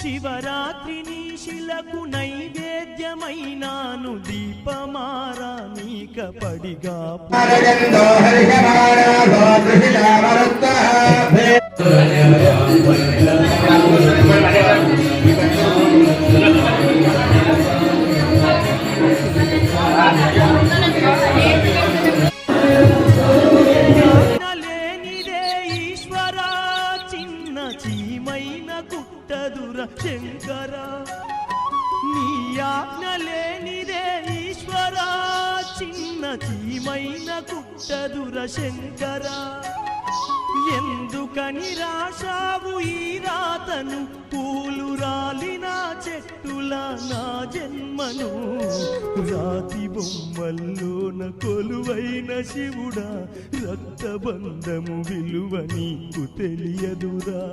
శివరాత్రి నీశిలకు నైవేద్యమైనాను దీపమారా నీక పడిగా చీమైన కుట్టదుర శంకర నీ ఆజ్ఞ లేనిదే ఈశ్వర చిన్న చీమైన కుట్టదుర శంకర ఎందుకని రాశావు ఈ రాతను పూలు రాలిన చెట్టుల నా జన్మను రాతి బొమ్మల్లోన కొలువైన శివుడా రక్తబంధము విలువ నీకు తెలియదురా